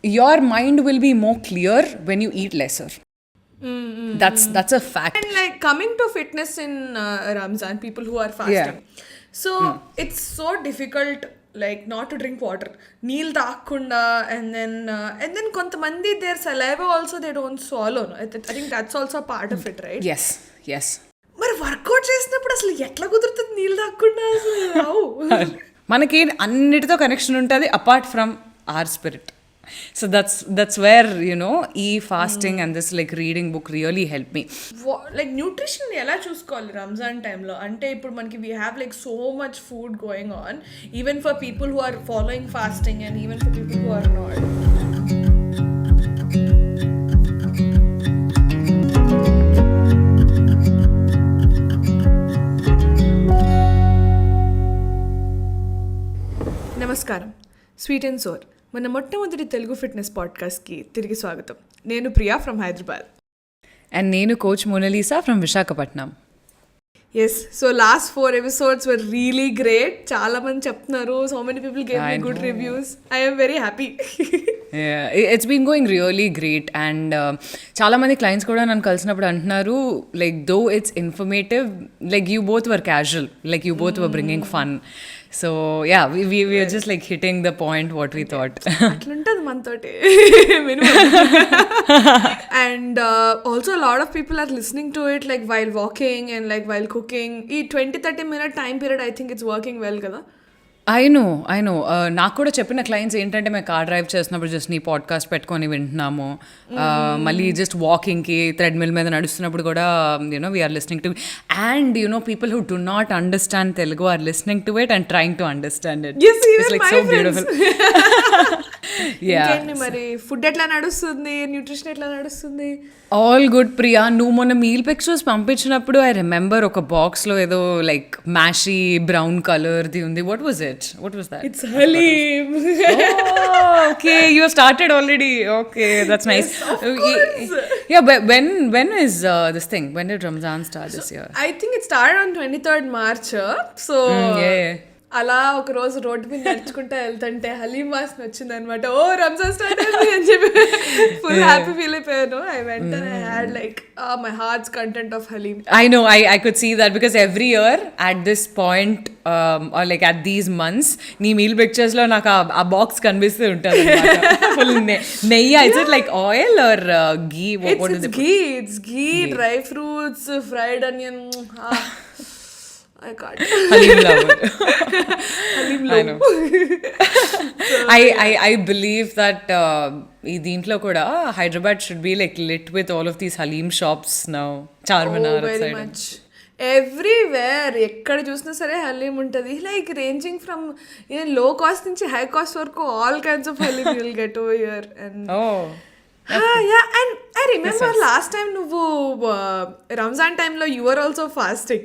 your mind will be more clear when you eat lesser. That's a fact. And like coming to fitness in Ramzan, people who are fasting. So it's so difficult like not to drink water. Neel taakunda and then kontamandi their saliva also they don't swallow. No? I think that's also a part of it, right? Yes. మరి work out చేసినప్పుడు అసలు ఎట్లా కుదురుతుంది నీళ్ళు తాగకుండా అసలు మనకి అన్నిటితో కనెక్షన్ ఉంటుంది apart from our spirit. So that's where ఈ fasting and this like reading book really helped me. Like nutrition ఎలా చూసుకోవాలి రంజాన్ టైంలో అంటే ఇప్పుడు మనకి we have like so much food going on even for people who are following fasting and even for people who are not. నమస్కారం, sweet and sour మన మొట్టమొదటి Telugu fitness పాడ్కాస్ట్కి తిరిగి స్వాగతం. నేను ప్రియా ఫ్రమ్ హైదరాబాద్ అండ్ నేను coach Monalisa from Visakhapatnam. Yes, so last 4 episodes were really great. చాలా మంది చెప్తున్నారు, so many people gave me good reviews. I am very happy. Yeah, it's been going really great and చాలా మంది క్లయింట్స్ కూడా నన్ను కలిసినప్పుడు అంటున్నారు like though it's informative, like you both were casual, like you both were bringing fun. So yeah, we were just like hitting the point what we thought. అట్లుంటది మనతోటి. And also a lot of people are listening to it like while walking and like while cooking. ఈ 20-30 minute time period I think it's working well కదా. I know. నాకు కూడా చెప్పిన clients ఏంటంటే మేము car drive చేస్తున్నప్పుడు జస్ట్ నీ podcast పెట్టుకొని వింటున్నాము, మళ్ళీ జస్ట్ వాకింగ్కి థ్రెడ్మిల్ మీద నడుస్తున్నప్పుడు కూడా we are listening to and people who do not understand Telugu are listening to it and trying to understand it. It's like so beautiful. మరి ఫుడ్ ఎట్లా నడుస్తుంది, న్యూట్రిషన్ ఎట్లా నడుస్తుంది? All good Priya. నువ్వు మొన్న మీల్ పిక్చర్స్ పంపించినప్పుడు ఐ రిమెంబర్ ఒక బాక్స్లో ఏదో లైక్ మ్యాషీ బ్రౌన్ కలర్ది ఉంది. What was it? What was that? It's haleem. Oh, okay. You have started already. Okay, that's nice. Yes, of course. Yeah, but when is this thing? When did Ramzan start this year? I think it started on 23rd March. So yeah. అలా ఒక రోజు road మీద నడుచుకుంటా వెళ్తుంటే హలీం వాసన వచ్చింది అనమాట. ఓ Ramzan start అయింది అని చెప్పి ఫుల్ హ్యాపీ ఫీల్ అయిపోయాను. I went and I had like my hearts content of haleem. I know, I could see that because every year at this point or like at these months నీ meal pictures లో నాకు ఆ box కనిపిస్తూ ఉంటుంది full నెయ్యి. Is it like oil or ghee? What is it? It's ghee, dry fruits, fried onion. I can't. Haleem lover. Haleem I know. I believe that ఈ దీంట్లో కూడా Hyderabad should be like lit with all of these haleem shops now. Charminar very much everywhere ఎక్కడ చూసినా సరే హలీం ఉంటుంది. Like ranging from low cost నుంచి high cost వరకు all kinds of haleem you will get over here. And yeah, and I remember last time నువ్వు రంజాన్ టైంలో you were also fasting.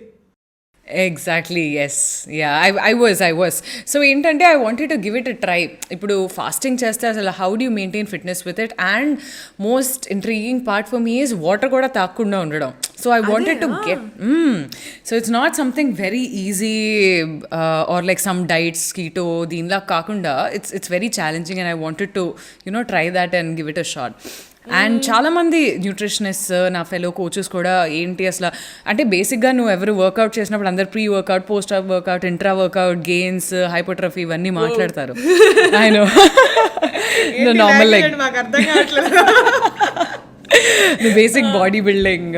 Exactly, yes. Yeah, I was. So ఏంటంటే I wanted to give it a try. ఇప్పుడు fasting చేస్తే అసలు how do you maintain fitness with it? And most intriguing part for me is water కూడా తాగకుండా ఉండడం. So I wanted to get so it's not something very easy or like some diets keto దీనిలా కాకుండా it's very challenging and I wanted to try that and give it a shot. And చాలామంది nutritionist నా fellow coaches కూడా ఏంటి అసలు అంటే బేసిక్గా నువ్వు ఎవరు వర్కౌట్ చేసినప్పుడు అందరు pre workout, post workout, intra workout, gains, hypertrophy ఇవన్నీ మాట్లాడతారు. I know normal like basic body building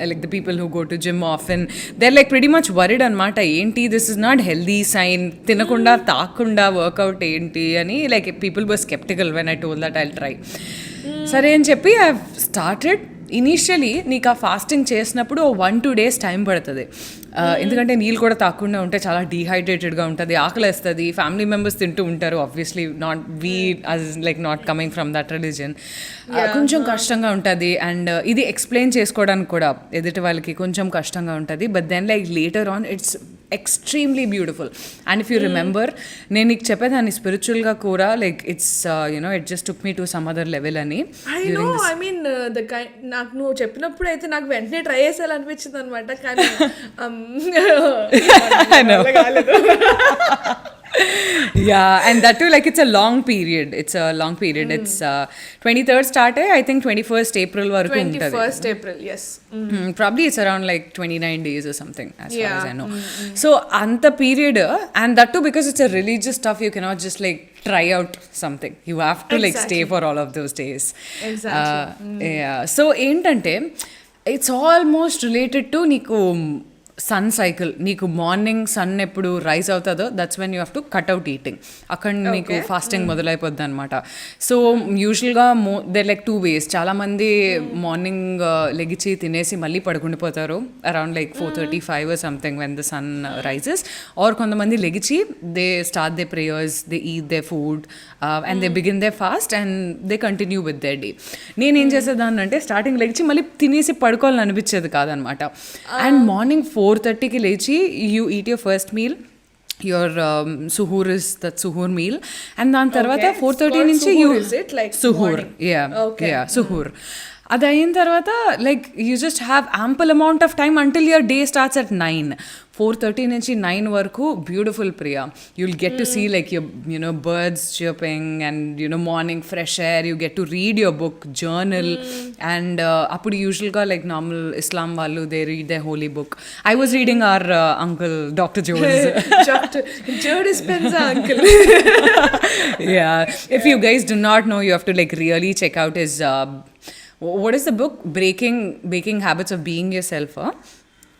like the people who go to gym often, they're like pretty much worried anamata enti this is not healthy sign tinakunda taakunda workout enti ani like people were skeptical when I told that I'll try. సరే అని చెప్పి I started. Initially నీకు ఆ fasting చేసినప్పుడు 1-2 days time పడుతుంది, ఎందుకంటే నీళ్ళు కూడా తాకుండా ఉంటే చాలా డీహైడ్రేటెడ్గా ఉంటుంది, ఆకలేస్తుంది, ఫ్యామిలీ మెంబర్స్ తింటూ ఉంటారు. Obviously not we as like not coming from that religion కొంచెం కష్టంగా ఉంటుంది. అండ్ ఇది ఎక్స్ప్లెయిన్ చేసుకోవడానికి కూడా ఎదుటి వాళ్ళకి కొంచెం కష్టంగా ఉంటుంది. But then like later on it's extremely beautiful. And if you remember నేను నీకు చెప్పేదాన్ని స్పిరిచువల్గా కూడా like it's it just took me to some other level అని. ఐ మీన్ నాకు నువ్వు చెప్పినప్పుడు అయితే నాకు వెంటనే ట్రై చేసేయాలనిపించింది అనమాట. కానీ Yeah, and that too, like it's a long period. It's a long period. It's 23rd start, I think 21st April వరకు ఉంటుంది. 21st April, yes. Probably it's around like 29 days or something, as far Yeah. as I know. So anta period, and that too because it's a religious stuff, you cannot just like try out something. You have to like stay Exactly. for all of those days. Exactly. Yeah. So ఏంటంటే it's almost related to నీకు sun cycle. నీకు morning sun ఎప్పుడు rise అవుతుందో that's when you have to cut out eating. అక్కడ నీకు fasting మొదలైపోద్ది అనమాట. So యూజువల్గా దేర్ లైక్ 2 ways. చాలామంది మార్నింగ్ లెగిచి తినేసి మళ్ళీ పడుకుండిపోతారు around like 4:35 or something when the sun rises. Or కొంతమంది లెగిచి they start the prayers, they eat the food and they begin the fast and they continue with the day. నేనేం చేసేదాన్ని అంటే స్టార్టింగ్ లెగిచి మళ్ళీ తినేసి పడుకోవాలని అనిపించేది కాదనమాట. అండ్ మార్నింగ్ 4:30కి లేచి you eat your first meal, your సుహూర్ ఇస్ దట్ సుహూర్ మీల్. అండ్ దాని తర్వాత 4:30 నుంచి యూ సుహూర్, యా సుహూర్. అది అయిన తర్వాత like you just have ample amount of time until your day starts at 9. 4:30 నుంచి 9 వరకు beautiful Priya. You'll get to see like you know birds chirping and you know morning fresh air. You get to read your book, journal. And అప్పుడు యూజువల్గా like normal Islam వాళ్ళు they read they holy book. I was reading our uncle doctor Joe's. Joe Dispenza uncle. Yeah, if you guys do not know, you have to like really check out his what is the book? Breaking Habits of Being Yourself.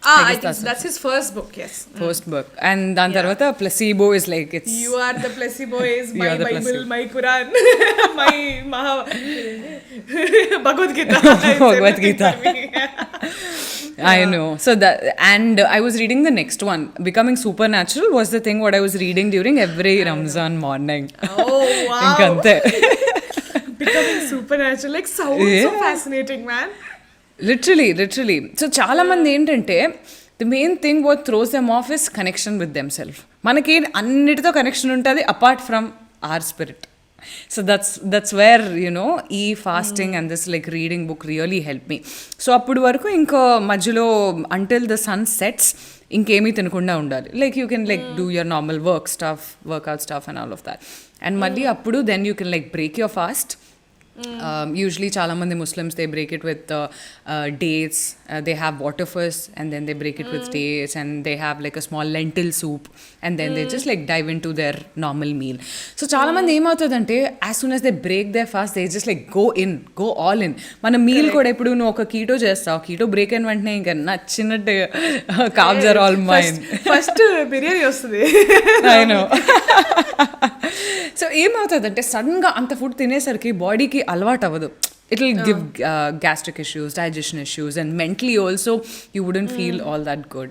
I think that's his first book, yes. First book. And dan tarvata placebo is like it's You are the placebo is You my are the Bible, placebo. my Quran, my Bhagavad Gita. Bhagavad Gita. I know. So that, and I was reading the next one. Becoming Supernatural was the thing what I was reading during every Ramzan morning. Oh wow. Inkante. Becoming supernatural, like sounds so fascinating, man. Literally. So చాలా మంది ఏంటంటే the main thing what throws them off is connection with them self. మనకి అన్నిటితో connection ఉంటుంది apart from our spirit. So that's where you know ఈ fasting and this like reading book really help me. So అప్పుడు వరకు ఇంకా మధ్యలో until the sun sets ఇంకేమీ తినకుండా ఉండాలి. Like you can like do your normal workout stuff and all of that. And మళ్ళీ అప్పుడు then you can like break your fast. Usually చాలా మంది Muslims they break it with dates. They have water first and then they break it with dates, and they have like a small lentil soup, and then they just like dive into their normal meal. So చాలా మంది ఏమవుతుందంటే as soon as they break their fast they just like go all in. మన meal కూడా ఇప్పుడు నువ్వు ఒక keto చేస్తావు, keto break అయిన వెంటనే ఇంకా నచ్చినట్టు carbs are all mine. First biryani వస్తుంది. I know. సో ఏమవుతుందంటే సడన్గా అంత ఫుడ్ తినేసరికి బాడీకి అలవాటు అవ్వదు. It will give gastric issues, digestion issues, and mentally also you wouldn't feel all that good.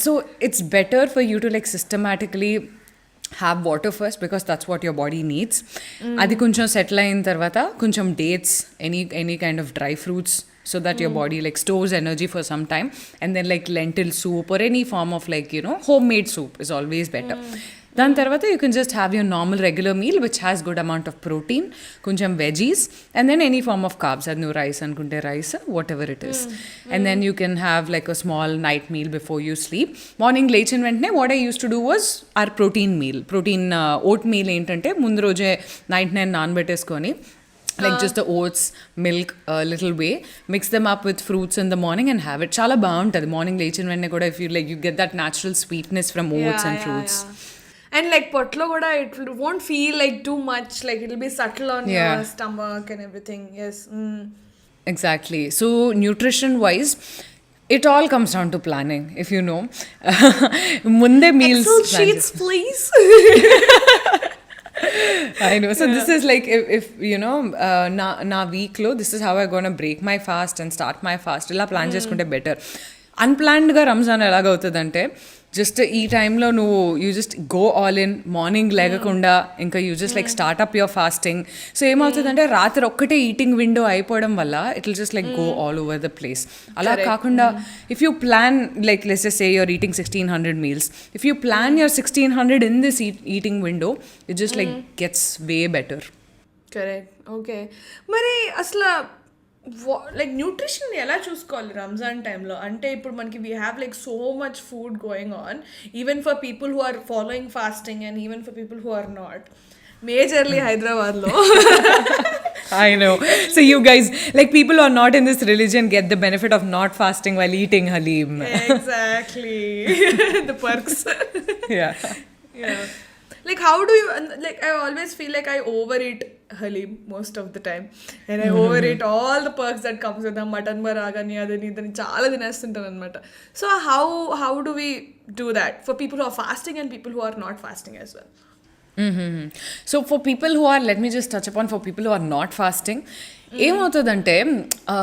So it's better for you to like systematically have water first because that's what your body needs. Adi koncham settle ayin tarvata koncham dates, any kind of dry fruits, so that your body like stores energy for some time, and then like lentil soup or any form of like you know homemade soup is always better. దాని తర్వాత you can just have your normal regular meal which has good amount of protein, కొంచెం veggies, and then any form of carbs. అది నువ్వు rice అనుకుంటే rice, whatever it is. And then you can have like a small night meal before you sleep. Morning లేచిన వెంటనే what I used to do was our protein meal. Oatmeal ఏంటంటే ముందు రోజే night నానబెట్టేసుకొని like just the oats, milk, little whey, mix them up with fruits in the morning and have it. Chala baaguntadi morning lechin venne kuda if you like you get that natural sweetness from oats and fruits. And like potlo kuda it won't feel like too much, like it'll be subtle on your stomach and everything. Yes. Exactly. So nutrition wise it all comes down to planning, if you know. Munde meals Excel sheets please. I know. So this is like if you know na week lo this is how I'm going to break my fast and start my fast. Illa plan చేసుకుంటే better. Unplanned గా Ramzan ఎలాగవుతుందంటే just ఈ టైంలో నువ్వు you just go all in. Morning లేకుండా ఇంకా you just like start up your fasting. So ఏమవుతుందంటే రాత్రి ఒక్కటే ఈటింగ్ విండో అయిపోవడం వల్ల it will just like go all over the place. అలా కాకుండా if you plan like let's just say you're eating 1600 meals, if you plan your 1600 in this eating window it just like gets way better. Correct. Okay, మరి అసలు like nutrition ఎలా చూసుకోవాలి రంజాన్ టైంలో? అంటే ఇప్పుడు మనకి we have like so much food going on, even for people who are following fasting and even for people who are not, majorly హైదరాబాద్లో. I know. So you guys, like people who are not in this religion get the benefit of not fasting while eating haleem. Exactly. The perks. Yeah. Yeah. Like how do you, like I always feel like I overeat haleem most of the time, and I overeat all the perks that comes with the mutton baragani adani idani chaala tinestuntan anamata. So how do we do that for people who are fasting and people who are not fasting as well? So for people who are, let me just touch upon, for people who are not fasting, ఏమవుతుందంటే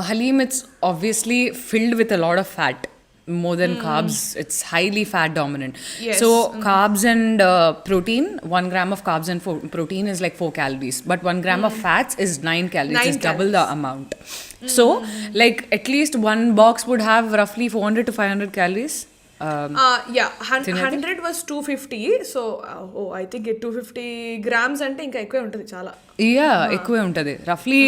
haleem it's obviously filled with a lot of fat, more than carbs. It's highly fat dominant. Yes. So carbs and protein, 1 gram of carbs and protein is like 4 calories, but 1 gram of fats is 9 calories. 9 It's double the amount. So like at least one box would have roughly 400 to 500 calories. Yeah, 100 was 250, so I think 250 grams అంటే ఇంకా ఎక్కువే ఉంటుంది చాలా. ఎక్కువే ఉంటుంది రఫ్లీ.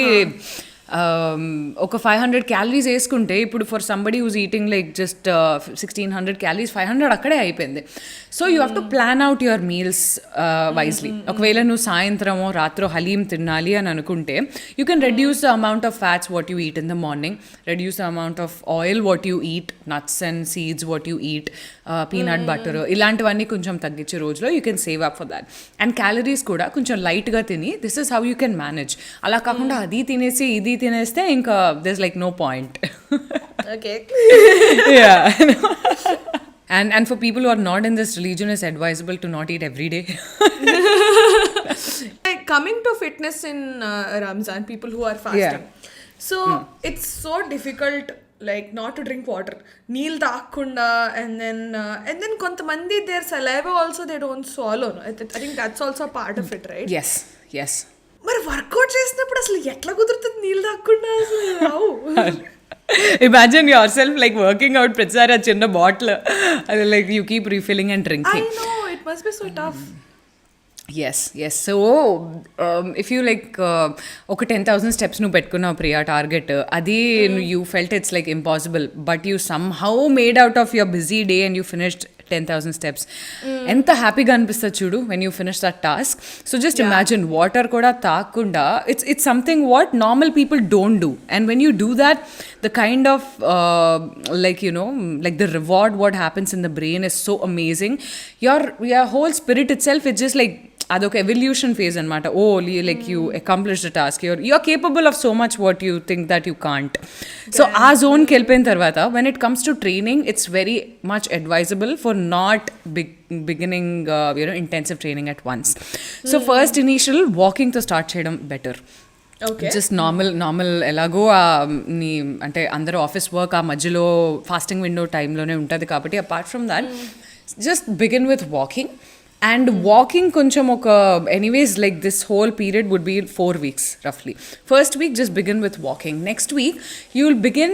ఒక 500 calories వేసుకుంటే ఇప్పుడు for somebody who's eating like just 1600 calories, 500 అక్కడే అయిపోయింది. So you have to plan out your meals wisely. ఒకవేళ నువ్వు సాయంత్రమో రాత్రో హలీం తినాలి అని అనుకుంటే you can reduce the amount of fats what you eat in the morning, reduce the amount of oil what you eat, nuts and seeds what you eat, peanut butter ఇలాంటివన్నీ కొంచెం తగ్గించే రోజులో you can save up for that. And calories కూడా కొంచెం లైట్గా తిని this is how you can manage. అలా కాకుండా అది తినేసి ఇది తినేస్తే ఇంకా there's like no point. Okay. Yeah. And for people who are not in this religion, it's advisable to not eat every day. Like coming to fitness in Ramzan, people who are fasting. So it's so difficult like not to drink water. Neel taakunda, and then kontamandi their saliva also they don't swallow. No? I think that's also a part of it, right? Yes. మరి work out చేసినప్పుడు అసలు ఎట్లా కుదురుతుంది నీళ్ళు తాగకుండా? అసలు imagine your self like working out, ప్రతిసారి ఆ చిన్న బాటిల్ అది like you keep refilling and drinking. I know, it must be so tough. Yes. So if you like ఒక 10,000 steps నువ్వు పెట్టుకున్నావు ప్రియా టార్గెట్, అది you felt it's like impossible, but you somehow made out of your busy day and you finished 10,000 steps. ఎంత హ్యాపీగా అనిపిస్తుంది చూడు when you finish that task. So just imagine water కూడా తాగకుండా, it's something what normal people don't do, and when you do that the kind of like you know like the reward what happens in the brain is so amazing. Your whole spirit itself is just like అదొక evolution phase అనమాట. Like you accomplish the task, you're capable of so much what you think that you can't. So ఆ జోన్కి వెళ్ళిపోయిన తర్వాత when it comes to training it's very much advisable for not beginning intensive training at once. So first initial వాకింగ్తో start చేయడం better. Just normal ఎలాగో నీ అంటే అందరూ ఆఫీస్ వర్క్ ఆ మధ్యలో ఫాస్టింగ్ విండో టైంలోనే ఉంటుంది కాబట్టి apart from that just begin with walking. And walking కొంచెం ఒక anyways like this whole period would be 4 weeks roughly. First week just begin with walking. Next week you will begin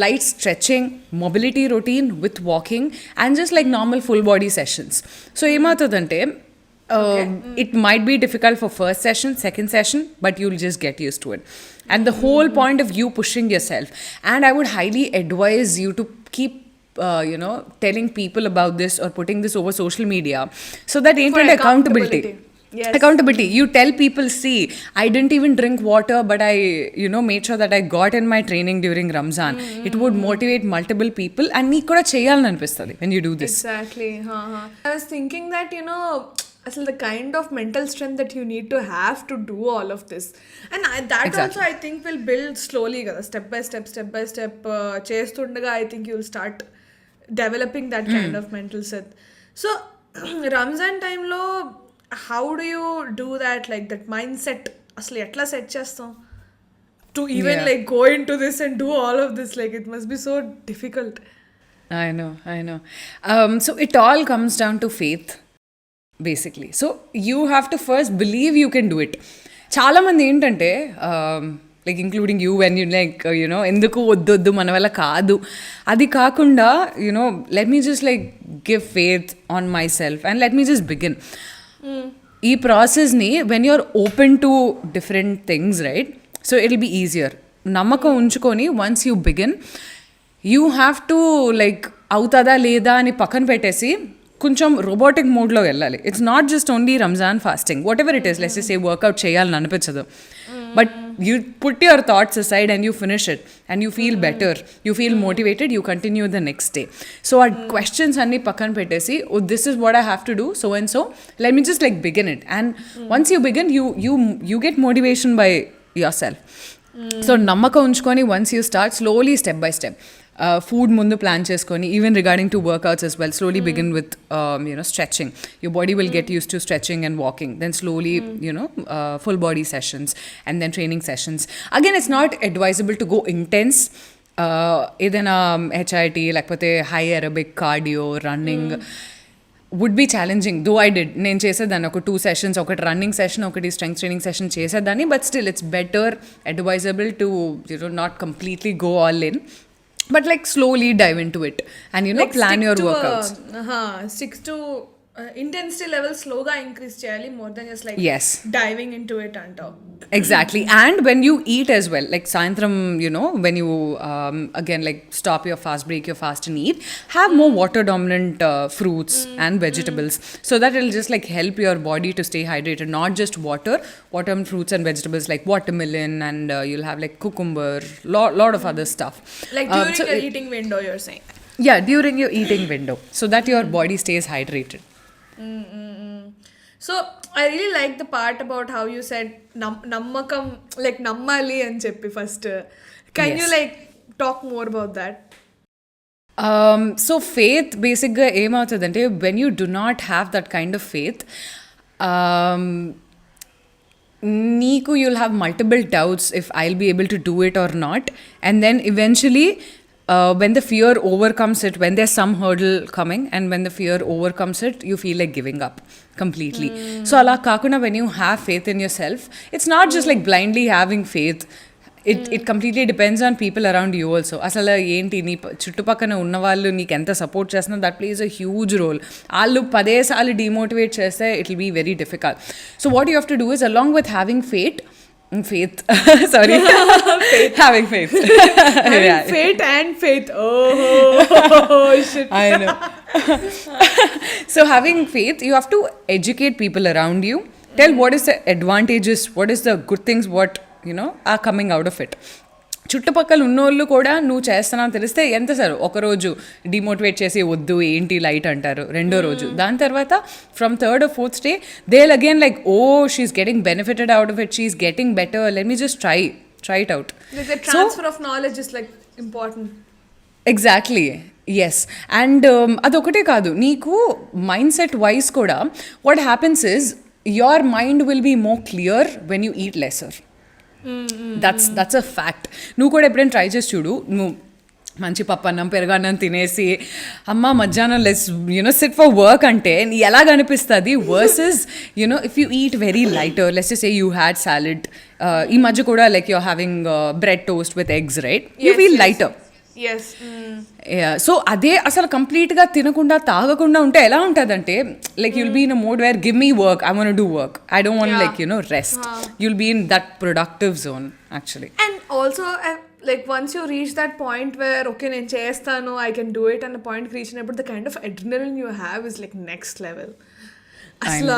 light stretching, mobility routine with walking and just like normal full body sessions. So ఏమవుతుందంటే it might be difficult for first session, second session, but you'll just get used to it. And the whole point of you pushing yourself, and I would highly advise you to keep telling people about this or putting this over social media so that ఏంటంటే accountability. Yes. Accountability. You tell people, see, I didn't even drink water, but I made sure that I got in my training during Ramzan. It would motivate multiple people and నీకు కూడా చేయాలని అనిపిస్తుంది when you do this. Exactly. I was thinking that అసలు the kind of mental strength that you need to have to do all of this, and that exactly. Also I think will build slowly kada, step by step చేస్తుండగా I think you'll start developing that kind of mental strength. So Ramzan time lo how do you do that, like that mindset అసలు ఎట్లా set చేస్తాం to even like go into this and do all of this? Like it must be so difficult. I know. So it all comes down to faith basically. So you have to first believe you can do it. చాలా మంది ఏంటంటే like including you when you like ఎందుకు వద్దొద్దు మన వల్ల కాదు, అది కాకుండా let me just like give faith on myself and let me just begin. ఈ ప్రాసెస్ని when you're open to different things right, so it will be easier. నమ్మకం ఉంచుకొని once you begin you have to like అవుతుందా లేదా అని పక్కన పెట్టేసి కొంచెం రోబోటిక్ మోడ్లో వెళ్ళాలి. It's not just only Ramzan fasting, what ever it is, let's say workout చేయాలని అనిపించదు, but you put your thoughts aside and you finish it and you feel better, you feel motivated, you continue the next day. So ఆ questions అన్ని పక్కన పెట్టేసి oh this is what I have to do so and so, let me just like begin it. And once you begin you get motivation by yourself. So నమ్మకం ఉంచుకొని once you start slowly step by step food ముందు plan చేసుకొని, even regarding to workouts as well, slowly begin with stretching. Your body will get used to stretching and walking, then slowly full body sessions and then training sessions. Again, it's not advisable to go intense, ఏదైనా HIIT లేకపోతే high aerobic cardio running would be challenging, though I did. నేను చేసేదాన్ని ఒక 2 sessions, ఒకటి running session, ఒకటి strength training session చేసేదాన్ని, but still it's better advisable to not completely go all in, but like slowly dive into it and like plan your workouts. Stick to intensity level slowly increase cheyali more than just like yes, diving into it anto. Exactly. And when you eat as well, like saintram, when you again like stop your fast, break your fast and eat, have more water dominant fruits and vegetables, so that it'll just like help your body to stay hydrated, not just water and fruits and vegetables like watermelon, and you'll have like cucumber, lot of other stuff, like during your eating window you're saying. Yeah, during your eating window, so that your body stays hydrated. So I really like the part about how you said nammakam, like nammali and cheppi first. Can you like talk more about that? So faith basically ఏమవుతుందంటే when you do not have that kind of faith, నీకు you'll have multiple doubts if I'll be able to do it or not, and then eventually when the fear overcomes it, when there's some hurdle coming and when the fear overcomes it, you feel like giving up completely. So ala kakuna, when you have faith in yourself, it's not just like blindly having faith. It completely depends on people around you also. అసలు ఏంటి నీ చుట్టుపక్కన ఉన్న వాళ్ళు నీకు ఎంత support చేస్తున్నా, that plays a huge role. వాళ్ళు 10 సార్లు డిమోటివేట్ చేస్తే it will be very difficult. So what you have to do is, along with having faith sorry having faith having faith and faith, oh shit, I know. So having faith, you have to educate people around you, tell what is the advantages, what is the good things, what are coming out of it. చుట్టుపక్కల ఉన్నోళ్ళు కూడా నువ్వు చేస్తున్నావు తెలిస్తే ఎంత sir ఒకరోజు demotivate చేసి వద్దు ఏంటి లైట్ అంటారు, రెండో రోజు, దాని తర్వాత from third or fourth day they will again like oh she's getting benefited out of it, she's getting better, let me just try it out. The transfer of knowledge is like important. Exactly, yes. And అదొకటే కాదు, నీకు mindset wise కూడా what happens is your mind will be more clear when you eat lesser. That's a fact. నువ్వు కూడా ఎప్పుడైనా try చేసి చూడు, నువ్వు మంచి పప్పన్నం పెరగన్నం తినేసి అమ్మ మధ్యాహ్నం లెస్ సిట్ ఫర్ వర్క్ అంటే ఎలాగ అనిపిస్తుంది versus if you eat very lighter, let's say you had salad, ఈ మధ్య కూడా like you're having bread toast with eggs, right, you feel lighter. Yes. So అదే అసలు కంప్లీట్గా తినకుండా తాగకుండా ఉంటే ఎలా ఉంటుందంటే like you'll be in a mode where give me work, I want to do work, I don't want like rest. You'll be in that productive zone actually. And also like once you reach that point where okay నేను చేస్తాను, I can do it, and the point reachనప్పుడు the kind of adrenaline you have is like next level. అసలు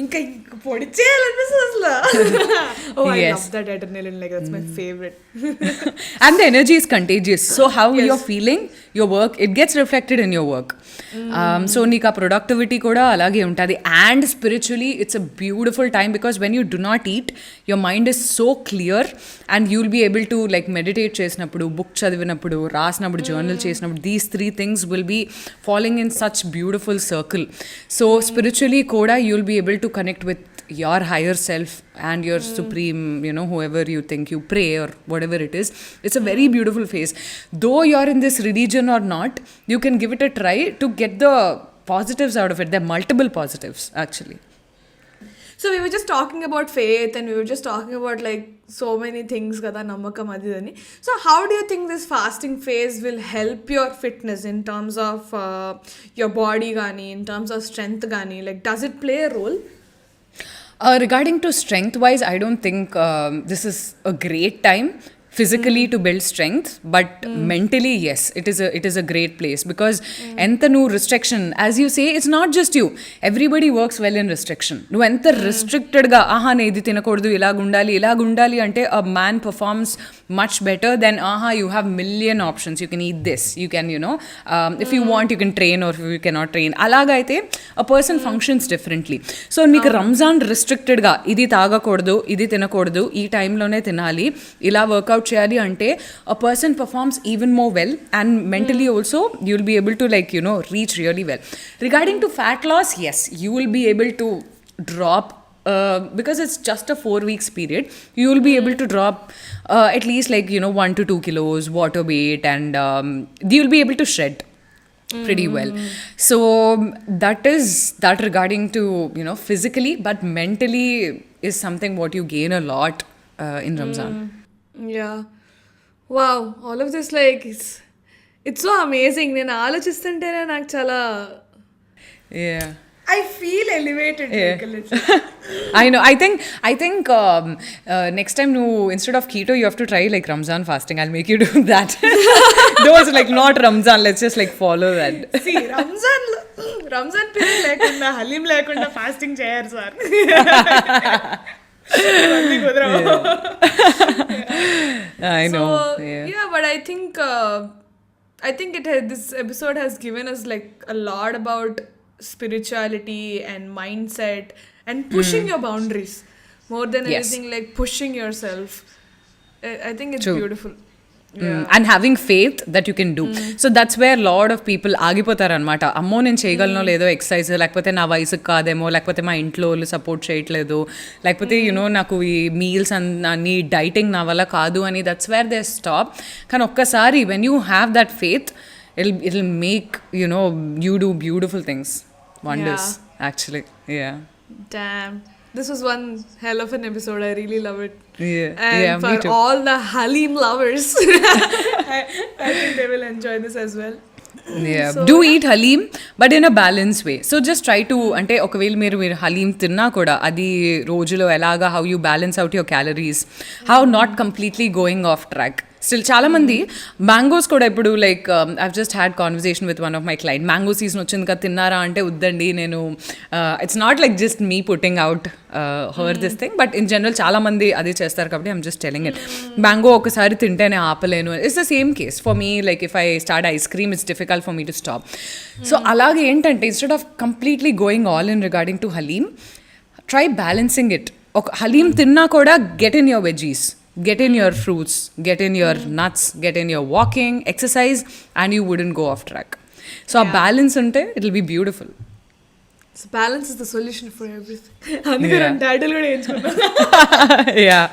ఇంకా పొడిచేయాలనిపిస్తుంది అసలు. Oh, I love that adrenaline, like that's my favorite. And the energy is contagious, so how you're feeling your work, it gets reflected in your work. So నీకు ఆ productivity కూడా అలాగే ఉంటుంది. And spiritually it's a beautiful time because when you do not eat your mind is so clear and you will be able to like meditate చేసినప్పుడు, book చదివినప్పుడు, రాసినప్పుడు, journal చేసినప్పుడు, these 3 things will be falling in such beautiful circle. So spiritually కూడా you'll be able to connect with your higher self and your supreme, whoever you think you pray or whatever it is. It's a very beautiful phase. Though you're in this religion or not, you can give it a try to get the positives out of it. There are multiple positives actually. So we were just talking about faith and we were just talking about like so many things kada namakam adidani. So how do you think this fasting phase will help your fitness in terms of your body gani, in terms of strength gani? Like does it play a role? Regarding to strength wise, I don't think this is a great time physically to build strength, but mentally, yes, it is a great place because enta nu restriction, as you say, it's not just you, everybody works well in restriction. Nu enta restricted ga aha ne idi tinakodu ilagundali ante a man performs much better than you have million options, you can eat this, you can, you know, if you want you can train, or if you cannot train, alaga aithe a person functions differently. So నీకు రంజాన్ రిస్ట్రిక్టెడ్గా ఇది తాగకూడదు, ఇది తినకూడదు, ఈ టైంలోనే తినాలి, ఇలా work out చేయాలి అంటే a person performs even more well, and mentally also you'll be able to, like, you know, reach really well. Regarding to fat loss, yes, you will be able to drop because it's just a 4 weeks period, you will be able to drop at least, like, you know, 1 to 2 kilos water weight, and you will be able to shed pretty well. So that regarding to, you know, physically, but mentally is something what you gain a lot in Ramzan. Yeah. Wow. All of this, like, it's so amazing. నేను ఆలోచిస్తుంటేనే నాకు చాలా Yeah. I feel elevated. Yeah. Like, a little. I know. I think next time, no, instead of keto, you have to try like Ramzan fasting. I'll make you do that. Those like not Ramzan. Let's just like follow that. See, Ramzan period లేకుండా హలీం లేకుండా fasting చేయరు sir. I know. So, yeah, but I think this episode has given us like a lot about spirituality and mindset and pushing your boundaries more than anything, like pushing yourself. I think it's beautiful. And having faith that you can do. So that's where a lot of people ఆగిపోతారు అనమాట. అమ్మో నేను చేయగలనో లేదో exercise, లేకపోతే నా వయసుకు కాదేమో, లేకపోతే మా ఇంట్లో వాళ్ళు సపోర్ట్ చేయట్లేదు, లేకపోతే యూనో నాకు ఈ మీల్స్ అన్ని డైటింగ్ నా వల్ల కాదు అని, దట్స్ వేర్ దే స్టాప్. కానీ ఒక్కసారి when you have that faith, it'll make, you know, you do beautiful things, wonders. Actually, yeah. Damn, this was one hell of an episode. I really love it. Yeah, And me for too. all the haleem lovers, I think they will enjoy this as well. Yeah. So, Do eat haleem, but in a balanced way. So just try to, అంటే ఒకవేళ మీరు హలీం తిన్నా కూడా అది రోజులో ఎలాగా, how you balance out your calories, how not completely going off track. Still చాలా మంది మ్యాంగోస్ కూడా ఇప్పుడు like I've just had conversation with one of my client, mango season వచ్చింది కదా తిన్నారా అంటే వద్దండి నేను, it's not like just me putting out her this thing, but in general చాలా మంది అది చేస్తారు కాబట్టి I'm just telling it. Mango ఒకసారి తింటేనే ఆపలేను, it's the same case for me, like if I start ice cream it's difficult for me to stop. So అలాగే ఏంటంటే instead of completely going all in regarding to haleem, try balancing it. ఒక హలీం తిన్నా కూడా get in your veggies, get in your fruits, get in your nuts, get in your walking, exercise, and you wouldn't go off track. So a balance unte, it'll be beautiful. So balance is the solution for everything. అందుకే నేను title కూడా ఎంచుకున్నా. Yeah.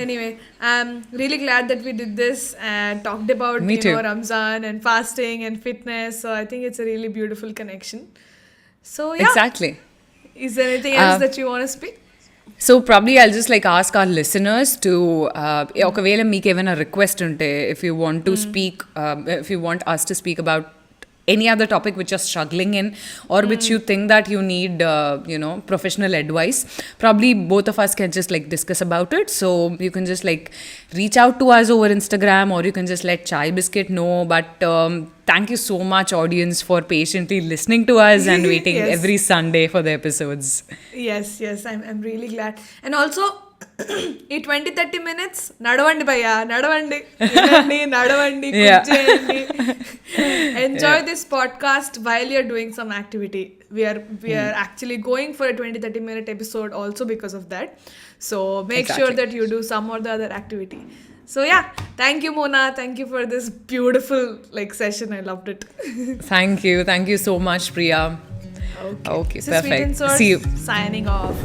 Anyway, I'm really glad that we did this and talked about Ramzan and fasting and fitness. So I think it's a really beautiful connection. So yeah. Exactly. Is there anything else that you want to speak? So probably I'll just like ask our listeners to ఒకవేళ మీకు ఏమైనా request ఉంటే, if you want to speak, if you want us to speak about any other topic which you're struggling in, or which you think that you need you know, professional advice, probably both of us can just like discuss about it. So you can just like reach out to us over Instagram, or you can just let chaibisket know. But thank you so much, audience, for patiently listening to us and waiting every Sunday for the episodes. Yes, I'm really glad. And also ఈ 20-30 minutes నడవండి భయ్యా, నడవండి, కూర్చోండి, enjoy this podcast while you're doing some activity. We are actually going for a 20-30 minute episode also because of that. So make sure that you do some or the other activity. So yeah, thank you Mona, thank you for this beautiful like session. I loved it. Thank you so much, Priya. Okay, This is perfect. Sweet and Source, see you. signing off.